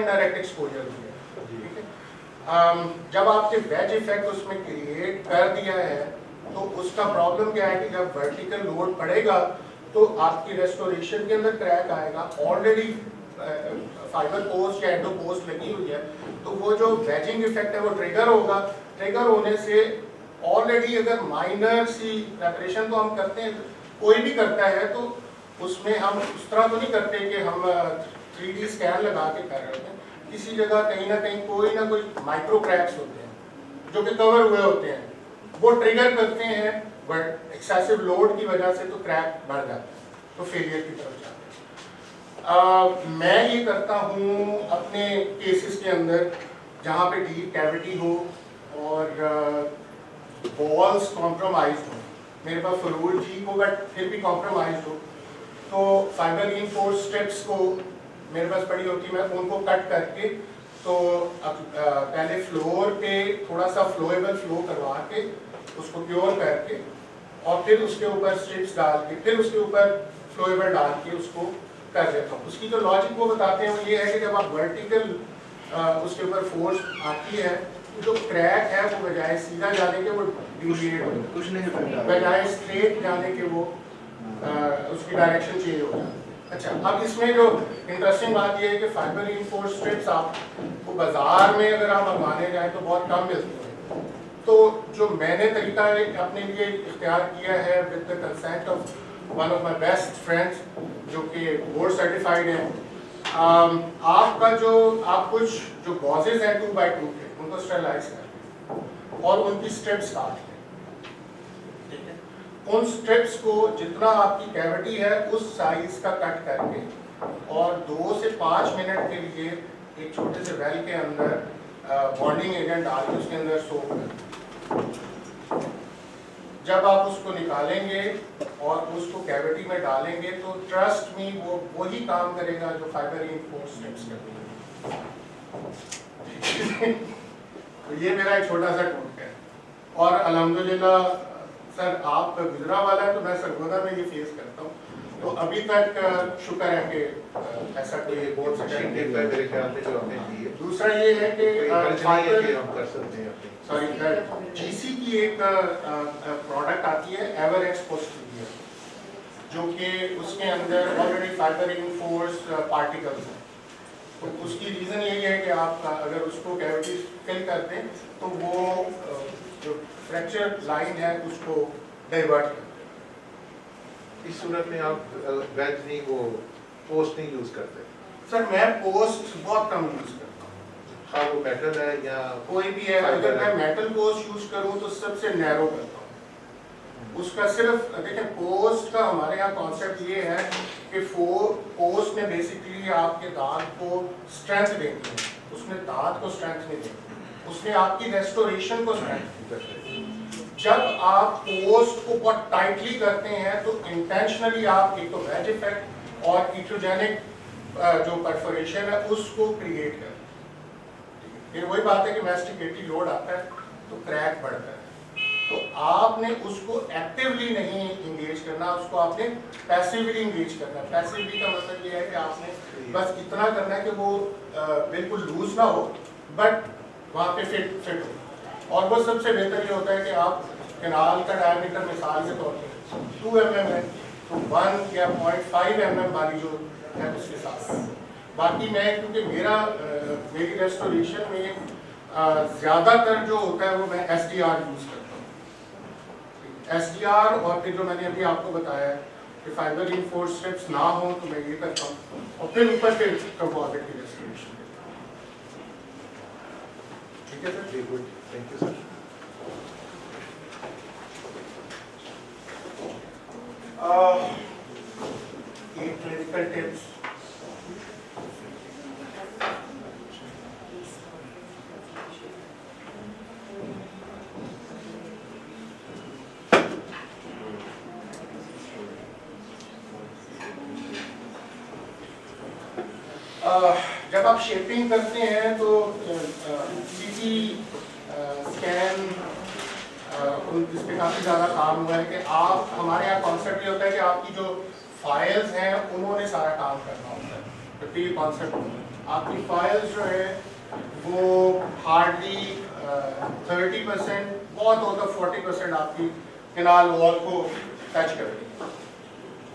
Direct exposure हो गया, ठीक है। जब आपने वेज इफेक्ट उसमें क्रिएट कर दिया है तो उसका प्रॉब्लम क्या है कि जब वर्टिकल लोड पड़ेगा तो आपकी रेस्टोरेशन के अंदर क्रैक आएगा। ऑलरेडी फाइबर पोस्ट या एंडो पोस्ट लगी हुई है तो वो जो वेजिंग इफेक्ट है वो ट्रिगर होगा। ट्रिगर होने से ऑलरेडी अगर माइनर सी प्रेपरेशन तो हम करते हैं, कोई भी करता है तो उसमें हम उस तरह तो नहीं करते कि हम 3D स्कैन लगा के कर रहे हैं। किसी जगह कहीं ना कहीं कोई ना कोई माइक्रो क्रैक्स होते हैं जो कि कवर हुए होते हैं, वो ट्रिगर करते हैं बट एक्सेसिव लोड की वजह से तो क्रैक बढ़ जाता है, तो फेलियर की तरफ जाते हैं। मैं ये करता हूँ अपने केसेस के अंदर जहाँ पे डीप कैविटी हो और वॉल्स कॉम्प्रोमाइज हो, मेरे पास फ्लोर जी को बट फिर भी कॉम्प्रोमाइज हो, तो फाइबर रीइंफोर्स्ड स्ट्रिप्स को मेरे पास पड़ी होती, मैं उनको कट करके तो पहले फ्लोर पे थोड़ा सा फ्लोएबल फ्लो करवा के उसको प्योर करके और फिर उसके ऊपर स्ट्रिप्स डाल के फिर उसके ऊपर फ्लोएबल डाल के उसको कर देता हूँ। उसकी जो लॉजिक वो बताते हैं वो ये है कि जब आप वर्टिकल उसके ऊपर फोर्स आती है तो जो क्रैक है वो बजाय सीधा जाने के वो डिविएट हो, कुछ नहीं, बजाय स्ट्रेट जाने के वो उसकी डायरेक्शन चेंज हो जाए। अच्छा, अब इसमें जो इंटरेस्टिंग बात यह है कि फाइबर रीइंफोर्स्ड स्ट्रिप्स आपको बाजार में अगर आप मंगवाने जाए तो बहुत कम मिलती हैं। तो जो मैंने तरीका अपने लिए इख्तियार किया है with the consent of one of my best friends जो कि बोर्ड सर्टिफाइड हैं, आपका जो आप कुछ जो गॉजेज हैं 2x2 के उनको स्टेरलाइज करें और उनकी स्ट्रिप्स काट लें, ठीक है। उन स्ट्रिप्स को जितना आपकी कैविटी है उस साइज का कट करके और 2 से 5 मिनट के लिए एक छोटे से वेल के अंदर बॉन्डिंग एजेंट डाल के उसके अंदर सोक करें। जब आप उसको निकालेंगे और उसको कैविटी में डालेंगे तो ट्रस्ट मी वो वही काम करेगा जो फाइबर रीइंफोर्स्ड स्ट्रिप्स करते हैं। तो ये मेरा एक छोटा सा टूट है और अल्हम्दुलिल्लाह सर आप गुजरा वाला है तो मैं सरगोदा में ये फेस करता हूँ, तो अभी तक शुक्र है कि ऐसा कोई बोर्ड से मेरे ख्याल से जो आपने दी है। दूसरा ये है कि हम कर सकते हैं अपनी सॉरी जीसी की एक प्रोडक्ट आती है एवरेक्स पोस्टीरियर जो कि उसके अंदर ऑलरेडी फाइबर रीइंफोर्स्ड पार्टिकल्स हैं। तो उसकी रीज़न यही है कि आप अगर उसको कैविटी फिल करते हैं तो वो जो फ्रैक्चर लाइन है उसको डाइवर्ट करते हैं। इस सूरत में आप वेज नहीं वो पोस्ट नहीं यूज करते? सर मैं पोस्ट बहुत कम यूज़ करता हूँ। हाँ, वो मेटल है या कोई भी है, अगर मैं मेटल पोस्ट यूज़ करूँ तो सबसे नैरो करता हूँ। उसका सिर्फ देखें पोस्ट का हमारे यहाँ कॉन्सेप्ट ये है कि पोस्ट में बेसिकली आपके दांत को स्ट्रेंथ देती है, उसने दांत को स्ट्रेंथ नहीं देती, उसने आपकी रेस्टोरेशन को स्ट्रेंथ देती। जब आप पोस्ट को बहुत टाइटली करते हैं तो इंटेंशनली आप एक तो वेज इफेक्ट और ईट्रोजेनिक जो परफोरेशन है उसको क्रिएट करते हैं। ये वही बात है कि मैस्टिकेटरी लोड आता है तो क्रैक बढ़ता है, तो आपने उसको एक्टिवली नहीं इंगेज करना, उसको आपने पैसिवली इंगेज करना है। पैसिवली का मतलब ये है कि आपने बस इतना करना है कि वो बिल्कुल लूज ना हो बट वहाँ पे फिट हो। और वो सबसे बेहतर ये होता है कि आप कैनाल का डायमीटर मिसाल के तौर पर 2 mm है तो 1 या 0.5 mm वाली जो है उसके साथ। बाकी मैं क्योंकि मेरी रेस्टोरेशन में ज़्यादातर जो होता है वो मैं SDR यूज़ करता हूँ। SDR और फिर जो मैंने अभी आपको बताया कि फाइबर रीइंफोर्स्ड स्ट्रिप्स ना हो तो मैं ये करता हूँ और फिर ऊपर फिर कंपोजिट की रेस्टोरेशन। ठीक है sir, good, thank you sir. एक क्लिनिकल टिप्स जब आप शेपिंग करते हैं तो सीटी स्कैन इस पे काफ़ी ज़्यादा काम हुआ है कि आप हमारे यहाँ कॉन्सेप्ट ये होता है कि आपकी जो फाइल्स हैं उन्होंने सारा काम करना होता है, तो ये कॉन्सेप्ट आपकी फाइल्स जो है वो हार्डली 30%, बहुत होता 40% आपकी कैनाल वॉल को टच करती है।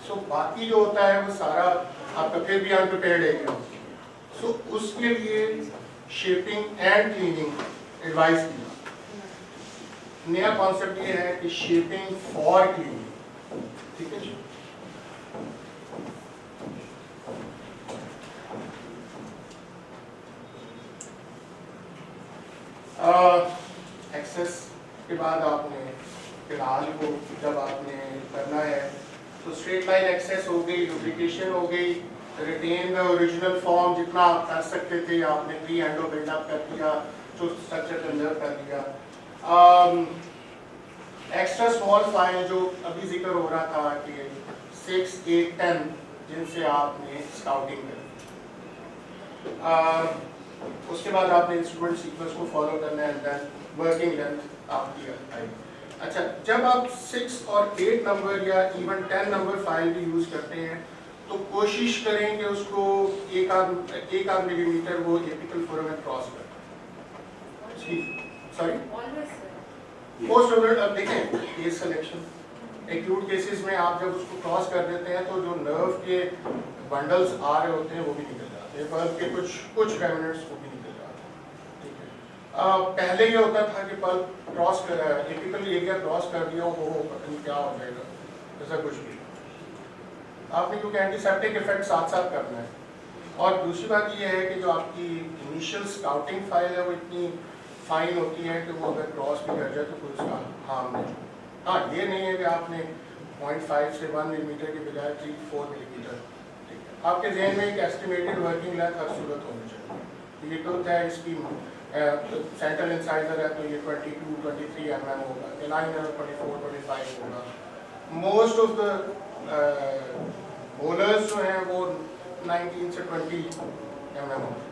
सो बाकी जो होता है वो सारा आपका फिर भी अनप्रिपेयर्ड एरिया। सो उसके लिए शेपिंग एंड क्लीनिंग एडवाइस की। नया कॉन्सेप्ट ये है कि शेपिंग फॉर क्लीनिंग, ठीक है जी। एक्सेस के बाद आपने कैनाल को जब आपने करना है तो स्ट्रेट लाइन एक्सेस हो गई, लुब्रिकेशन हो गई, रिटेन द ओरिजिनल फॉर्म जितना आप कर सकते थे आपने प्री एंडो बिल्डअप कर दिया, जो स्ट्रक्चर कंजर्व कर दिया। एक्स्ट्रा स्मॉल फाइल जो अभी जिक्र हो रहा था कि 6, 8, 10 जिनसे आपने स्काउटिंग करी। उसके बाद आपने इंस्ट्रूमेंट सीक्वेंस को फॉलो करना है, देन वर्किंग लेंथ आपकी आई। अच्छा, जब आप 6 और 8 नंबर या इवन 10 नंबर फाइल भी यूज करते हैं तो कोशिश करें कि उसको एक आध मिलीमीटर वो एपिकल फोरामेन क्रॉस कर। Sorry, post overload. अब देखें केस सिलेक्शन, एक्यूट केसेस में आप जब उसको क्रॉस कर देते हैं तो जो नर्व के बंडल्स आ रहे होते हैं वो भी निकल जाते हैं, पल्प के कुछ रेमिनेंट्स वो भी निकल जाते हैं, ठीक है। पहले ये होता था कि पल्प क्रॉस कर एपिकल एरिया क्रॉस कर दिया हो पता नहीं क्या हो जाएगा, ऐसा कुछ भी। आपने क्योंकि एंटीसेप्टिक इफेक्ट साथ साथ करना है। और दूसरी बात ये है कि जो आपकी इनिशियल स्काउटिंग फाइल है वो इतनी फाइन होती है कि वो अगर क्रॉस भी कर जाए तो कोई उसका हार्म नहीं। हाँ, ये नहीं है कि आपने 0.5 से 1 मिलीमीटर के बजाय 3-4 मिलीमीटर, ठीक है। आपके जहन में एक एस्टिमेटेड वर्किंग लेंथ हर सूरत होनी चाहिए। ये तो है इसकी सेंट्रल इंसाइजर है तो ये 22-23 mm होगा, एलाइनर 24-25 होगा। मोस्ट ऑफ द बोलर्स जो हैं वो 19 से 20 mm होगा।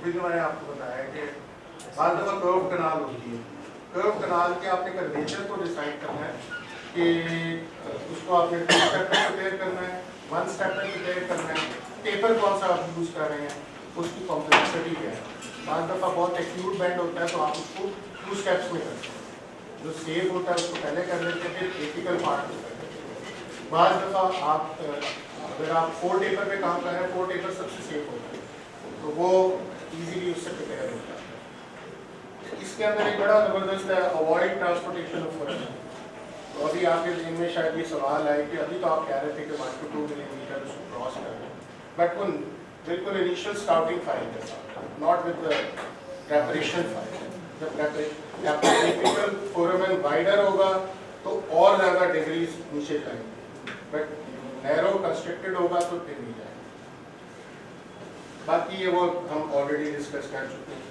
जो मैंने आपको बताया कि बाद में कर्व कनाल होती है, कर्व कनाल के आपने कर्वेचर को डिसाइड करना है कि उसको आपने 2 स्टेप में प्रिपेयर करना है, 1 स्टेप में प्रिपेयर करना है, पेपर कौन सा आप यूज़ कर रहे हैं, उसकी कॉम्प्लेक्सिटी क्या है। बाद दफ़ा बहुत एक्यूट बैंड होता है तो आप उसको 2 स्टेप्स में करते हैं, जो सेफ होता है उसको पहले कर लेते हैं, फिर एथिकल पार्ट होता है। बाद दफ़ा आप अगर आप 4 टेपर पे काम कर रहे हैं, 4 टेपर सबसे सेफ होता है तो वो इजीली उससे प्रिपेयर हो जाता है। इसके अंदर एक बड़ा ज़बरदस्त है अवॉइड ट्रांसपोर्टेशन ऑफ फोरामेन। तो अभी आपके दिन में शायद ये सवाल आए कि अभी तो आप कह रहे थे कि 1 to 2 मिलीमीटर उसको क्रॉस कर रहे हैं, बट उन बिल्कुल इनिशियल स्काउटिंग फाइल के साथ, not with the preparation file. जब एपिकल फोरामेन वाइडर होगा तो और ज़्यादा डिग्रीज नीचे जाएंगे, बट नैरो कंस्ट्रक्टेड होगा तो फिर नहीं जाएगा। बाकी ये वो हम ऑलरेडी डिस्कस कर चुके हैं।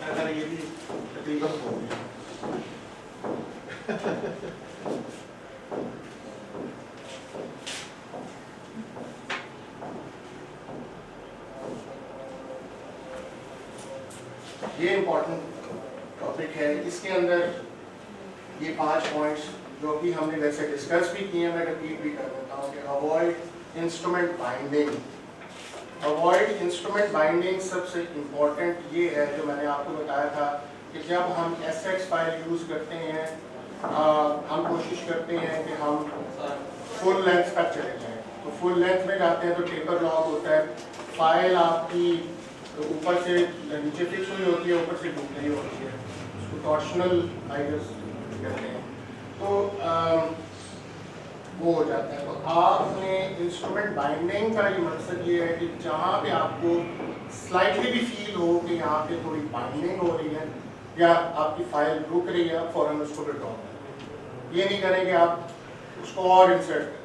अगर ये भी तकरीबन हो गया। ये इम्पोर्टेंट टॉपिक है। इसके अंदर ये 5 पॉइंट्स जो कि हमने वैसे डिस्कस भी किए हैं, मैं रिपीट भी कर देता हूँ कि avoid instrument binding. Avoid instrument binding सबसे इम्पोर्टेंट ये है जो मैंने आपको बताया था कि जब हम SX फाइल यूज़ करते हैं हम कोशिश करते हैं कि हम फुल लेंथ तक चले जाएँ। तो फुल लेंथ में जाते हैं तो टेपर लॉक होता है, फाइल आपकी ऊपर से नीचे फिक्स हुई होती है, ऊपर से घूम रही होती है, उसको टॉर्शनल फाइल्स कहते हैं। तो वो हो जाता है। तो आपने इंस्ट्रूमेंट बाइंडिंग का ये मकसद ये है कि जहाँ पे आपको स्लाइटली भी फील हो कि यहाँ पे थोड़ी बाइंडिंग हो रही है या आपकी फाइल रुक रही है, आप फौरन उसको विड्रॉ करें। ये नहीं करेंगे आप उसको और इंसर्ट करें।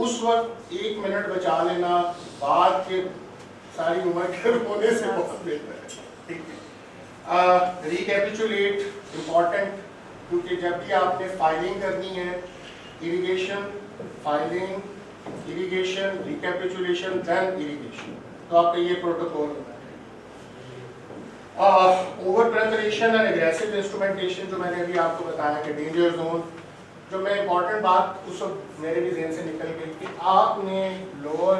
उस वक्त 1 मिनट बचा लेना बाद के सारी उम्र के होने से बहुत बेहतर है। ठीक है, रिकैपिचुलेट इम्पॉर्टेंट, क्योंकि जब भी आपने फाइलिंग करनी है, irrigation, filing, irrigation, recapitulation, then irrigation, तो आपका ये प्रोटोकॉल होना है। Over preparation and aggressive instrumentation, जो मैंने अभी आपको बताया कि डेंजर जोन, जो मैं इम्पॉर्टेंट बात उस वक्त मेरे भी जहन से निकल गई कि आपने लोअर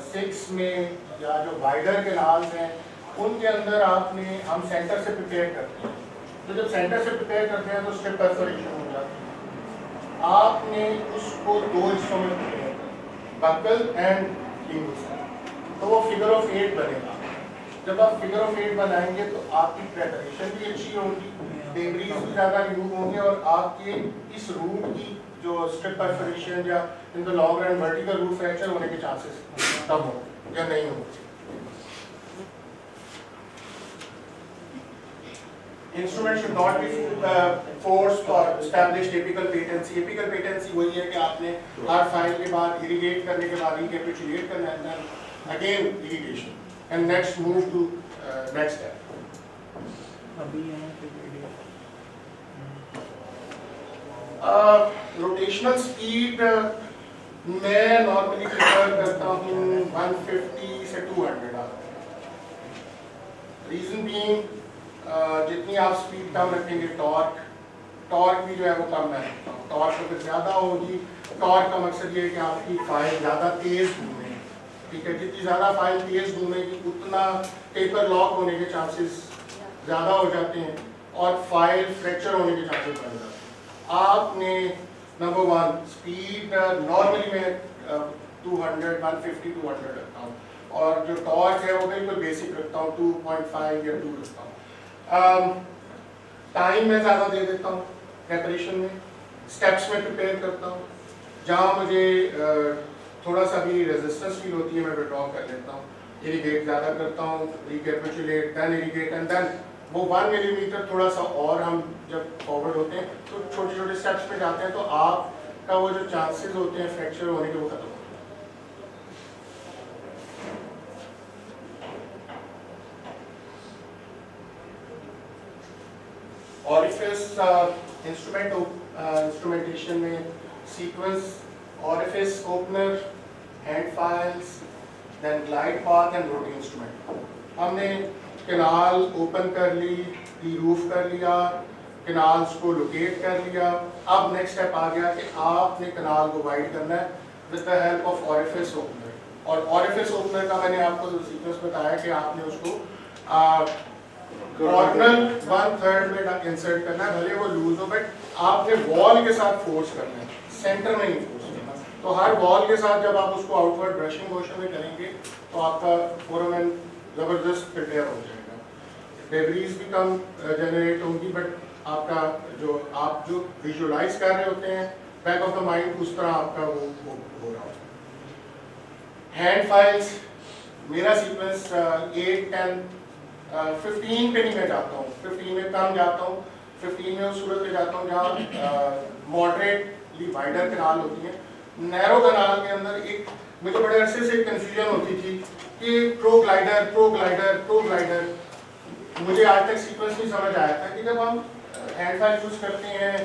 6 में या जो वाइडर कैनाल्स हैं उनके अंदर आपने, हम सेंटर से प्रिपेयर करते हैं, तो जब सेंटर से प्रिपेयर करते हैं तो स्ट्रिप परफोरेशन हो जाती है। आपने उसको 2 हिस्सों में प्रिपेयर करना, बकल एंड लिंगुसल, तो वो फिगर ऑफ 8 बनेगा। जब आप फिगर ऑफ 8 बनाएंगे तो आपकी प्रेपरेशन भी अच्छी होगी, डेब्रीज भी ज़्यादा रिमूव होंगे और आपके इस रूट की जो स्ट्रिप परफोरेशन या in the long run vertical root fracture होने के चांसेस कम हो या नहीं हो। Instrument should not be forced or established apical patency. Apical patency वही है कि आपने हर फाइल के बाद इरिगेट करने के बाद रिकैपिचुलेट करना है, then again irrigation and next move to next step. अभी यहाँ पे वीडियो रोटेशनल स्पीड मैं नॉर्मली प्रेफर करता हूँ 150 से 200। रीजन बीइंग जितनी आप स्पीड कम रखेंगे टॉर्क भी जो है वो कम है। टॉर्क अगर ज़्यादा होगी, टॉर्क का मकसद ये है कि आपकी फाइल ज़्यादा तेज़ घूमे। ठीक है, जितनी ज़्यादा फाइल तेज़ घूमेगी उतना टेपर लॉक होने के चांसेस ज़्यादा हो जाते हैं और फाइल फ्रैक्चर होने के चांसेस बढ़ जाते हैं। आपने नंबर 1 स्पीड नॉर्मली मैं 200, 150, 200 रखता हूँ और जो टॉर्क है वो बिल्कुल बेसिक रखता हूँ, 2.5 या 2 रखता हूँ। टाइम मैं ज़्यादा दे देता हूँ प्रेपरेशन में, स्टेप्स में प्रिपेयर करता हूँ। जहाँ मुझे थोड़ा सा भी रेजिस्टेंस फील होती है मैं विड्रॉ कर लेता हूँ, इरिगेट ज़्यादा करता हूँ, recapitulate, then irrigate and then वो 1 मिलीमीटर थोड़ा सा और हम जब फॉरवर्ड होते हैं तो छोटे छोटे स्टेप्स पे जाते हैं तो आपका वो जो चांसेस होते हैं फ्रैक्चर होने के वो खत्म होते हैं। ऑरिफिस इंस्ट्रूमेंटेशन में sequence, orifice opener, hand files, then glide path and rotating instrument. हमने कैनाल ओपन कर ली, री-रूफ कर लिया, कैनाल्स को लोकेट कर लिया। अब नेक्स्ट स्टेप आ गया कि आपने कैनाल को वाइड करना है with the help of orifice opener. और ऑरिफिस ओपनर का मैंने आपको जो सीक्वेंस बताया कि आपने उसको कॉर्नर 1/3 में इंसर्ट करना है, भले वो लूज हो, बट आपने वॉल के साथ फोर्स करना है, सेंटर में नहीं फोर्स करना। तो हर वॉल के साथ जब आप उसको आउटवर्ड ब्रशिंग मोशन में करेंगे तो आपका फोरामेन ज़बरदस्त प्रिपेयर हो जाएगा। डेब्रीज भी कम जनरेट होंगी, बट आपका आप जो विजुअलाइज कर रहे होते हैं बैक ऑफ द माइंड, उस तरह आपका वो हो रहा है। हैंड फाइल्स मेरा सीक्वेंस 8, 10, 15 पे नहीं मैं जाता हूँ, 15 में कम जाता हूँ। 15 में उस सूरत पे जाता हूँ जहाँ मॉडरेटली वाइडर कैनाल होती है। नैरो कैनाल के अंदर एक मुझे बड़े अरसे से कन्फ्यूजन होती थी कि प्रो ग्लाइडर। मुझे आज तक सीक्वेंस नहीं समझ आया था कि जब हम हैंड फाइल यूज़ करते हैं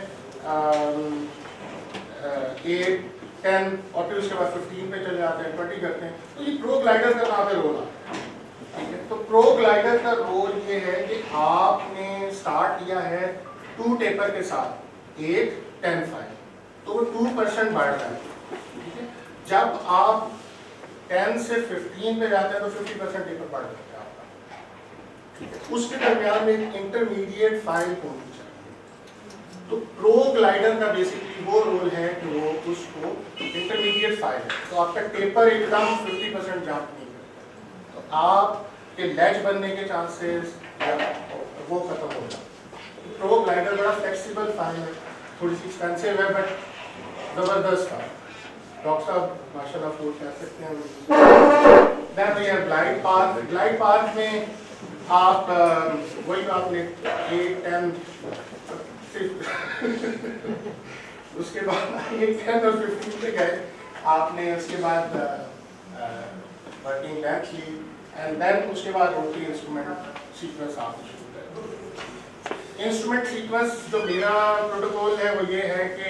8, 10 और फिर उसके बाद 15 पे चले जाते हैं, 20 करते हैं, तो ये प्रो ग्लाइडर का कहाँ पे रोल आता है? ठीक है, तो प्रो ग्लाइडर का रोल ये है कि आपने स्टार्ट किया है 2 टेपर के साथ 8, 10 फाइल, तो वो 2% बढ़ रहा है। ठीक है, जब आप 10 से 15 पे जाते हैं तो 50% टेपर बढ़ जाता है आपका। ठीक है, उसके दरमियान में एक इंटरमीडिएट फाइल होनी चाहिए। तो प्रो ग्लाइडर का बेसिकली वो रोल है कि वो उसको इंटरमीडिएट फाइल है, तो आपका टेपर एकदम 50% जंप नहीं करता, तो आप के लेज बनने के चांसेस वो खत्म हो जाए। प्रो ग्लाइडर बड़ा फ्लेक्सिबल फाइल है, थोड़ी सी एक्सपेंसिव है, बट जबरदस्त था डॉक्टर साहब, माशाल्लाह फूल कह सकते हैं। That we have glide path में आप वही आपने 8 10 उसके बाद 8 10 और 15 पे गए आपने, उसके बाद वर्किंग लेंथ ली एंड देन उसके बाद रोटी इंस्ट्रूमेंट सीक्वेंस आपने शुरू कर। इंस्ट्रूमेंट सीक्वेंस जो मेरा प्रोटोकॉल है वो ये है कि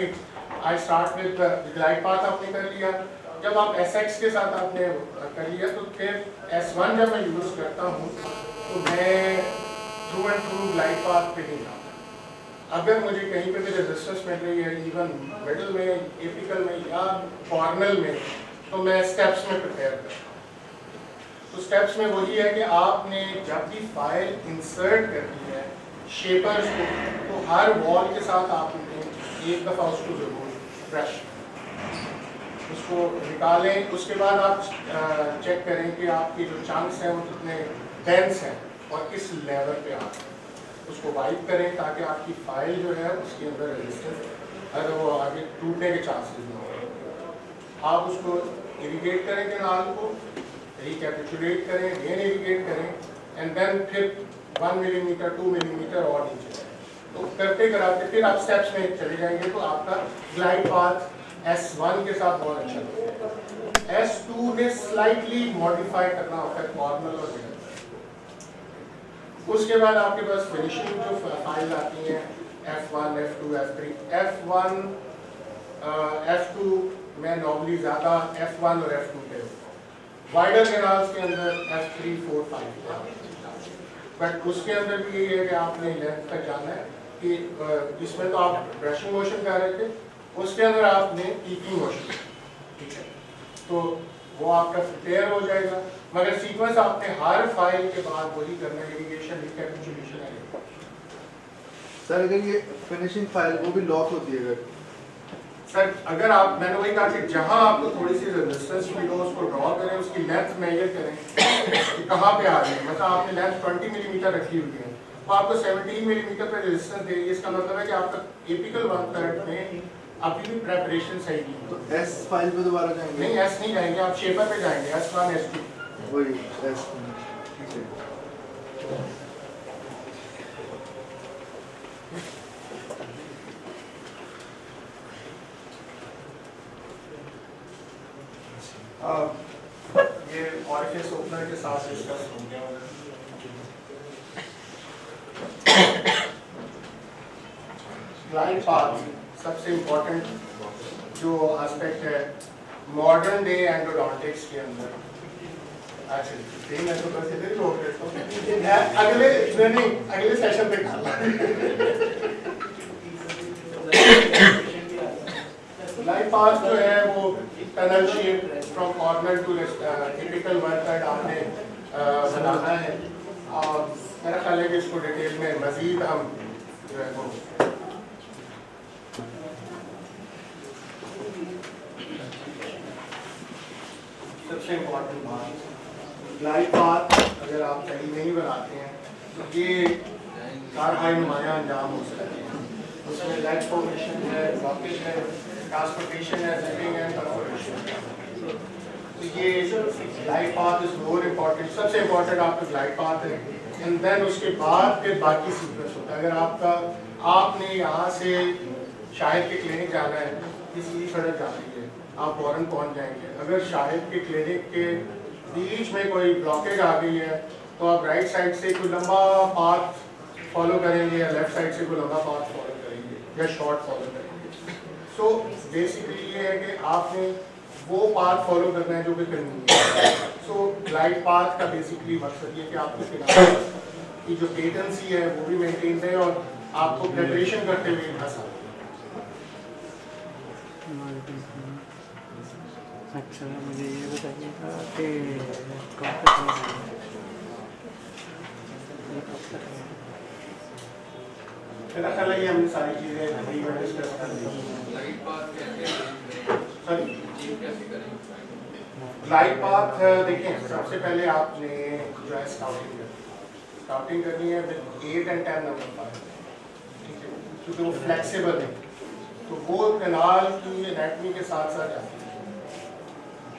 I start with glide path आपने कर लिया, जब आप SX के साथ आपने कर लिया तो फिर S1 जब मैं यूज़ करता हूँ तो मैं through and through glide path पे नहीं जाता। अगर मुझे कहीं पे भी रेजिस्टेंस मिल रही है इवन मिडल में, एपिकल में या कॉर्नल में, तो मैं स्टेप्स में प्रिपेयर करता हूँ। तो स्टेप्स में वही है कि आपने जब भी फाइल इंसर्ट करनी है शेपर्स को, तो हर वॉल के साथ आपने एक दफ़ा उसको जरूर ब्रश उसको निकालें। उसके बाद आप चेक करें कि आपके जो चंक्स हैं वो कितने डेंस हैं और किस लेवल पे आप उसको वाइप करें ताकि आपकी फाइल जो है उसके अंदर रेजिस्टेंस अगर वो आगे टूटने के चांसेस ना हो। आप उसको इरिगेट करें कैनाल को, रिकैपिचुलेट करें, रेन इरिगेट करें एंड देन फिर 1 मिलीमीटर 2 मिलीमीटर और नीचे तो करते कराते फिर आप स्टेप्स में चले जाएंगे तो आपका ग्लाइड पाथ S1 के साथ बहुत अच्छा लगेगा। S2 में स्लाइटली मॉडिफाई करना होता है कॉर्नर और मिडल। उसके बाद आपके पास फिनिशिंग जो फाइल आती हैं F1 F2 F3 F1 F2 मैं नॉर्मली ज़्यादा F1 और F2 पे वाइडर कैनाल्स के अंदर F3 4 5 बट उसके अंदर भी यही है कि आपने लेंथ तक जाना है कि इसमें तो आप ब्रशिंग मोशन कर रहे थे, उसके अंदर आपने कीपिंग मोशन, ठीक है, तो वो आपका प्रिपेयर हो जाएगा। मगर सीक्वेंस आपने हर फाइल के बाद वही करना है, इरिगेशन रिकैपिचुलेशन है। सर अगर ये फिनिशिंग फाइल वो भी लॉक होती है अगर सर अगर आप, मैंने वही कहा कि जहां आपको थोड़ी सी रेजिस्टेंस मिली हो उसको ड्रॉ करें, उसकी लेंथ मेजर करें कि कहाँ पे आ रही है। मतलब आपने लेंथ 20 मिलीमीटर रखी हुई है तो आपको 17 मिलीमीटर पे रेजिस्टेंस देगी। इसका मतलब है कि आपका एपिकल 1/3 में अभी भी प्रेपरेशन सही नहीं है। तो एस फाइल पे दोबारा जाएंगे? नहीं S नहीं जाएंगे, आप शेपर पे जाएंगे S1 S2 वही एस, ठीक है। ये ऑरिफिस ओपनर के साथ डिस्कस हो गया। ग्लाइड पाथ सबसे इम्पोर्टेंट जो एस्पेक्ट है मॉडर्न डे एंडोडोंटिक्स के अंदर। अच्छा मैं तो बस इधर ही रोक देता हूँ, अगले सेशन पे डालना। ग्लाइड पाथ जो है वो tunnel shape from corner to typical 1/3 आपने बनाना है और मेरा ख्याल है कि इसको डिटेल में मजीद हम जो है वो सबसे इम्पोर्टेंट बात ग्लाइड पाथ अगर आप सही नहीं बनाते हैं तो ये कारवाई नुमाया अंजाम हो सकती है। उसमें लेग फॉर्मेशन है, ब्लॉकेज है, ट्रांसपोर्टेशन है, जिपिंग है, परफोरेशन। तो ये glide path is more important, सबसे इम्पोर्टेंट आपका ग्लाइड पाथ है एंड देन उसके बाद फिर बाकी सीक्वेंस होता है। अगर आपने यहाँ से शाहिद के क्लिनिक जाना है, किसी सड़क जा रही है, आप फौरन पहुँच जाएंगे। अगर शाहिद के क्लिनिक के बीच में कोई ब्लॉकेज आ गई है तो आप राइट साइड से कोई लंबा पाथ फॉलो करेंगे या लेफ्ट साइड से कोई लंबा पाथ फॉलो करेंगे या शॉर्ट फॉलो करेंगे। सो बेसिकली ये है कि आपने वो पाथ फॉलो करना है जो भी कन्वीनियंट है। सो ग्लाइड पाथ का बेसिकली मकसद ये है कि आपके किनारे की जो पेटेंसी है वो भी मेंटेन रहे और आपको प्रिपरेशन करते हुए आसान। अच्छा मुझे ये बताइएगा कि कब तक मेरा ख्याल है ये हमने सारी चीज़ें डिस्कस कर ली। ग्लाइड पाथ देखें, सबसे पहले आपने जो है स्काउटिंग करनी है विद 8 and 10 नंबर 5, ठीक है, क्योंकि वो फ्लेक्सिबल है। तो वो कैनाल की एनाटमी के साथ साथ जाती है।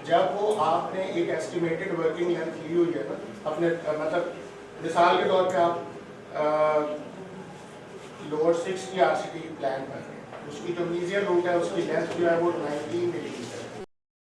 जब वो आपने एक एस्टिमेटेड वर्किंग लेंथ ली हुई है ना अपने मतलब मिसाल के तौर पे आप लोअर 6 की आरसीटी प्लान कर रहे हैं, उसकी जो मीजियर रूट है उसकी लेंथ जो है वो 19 मिलीमीटर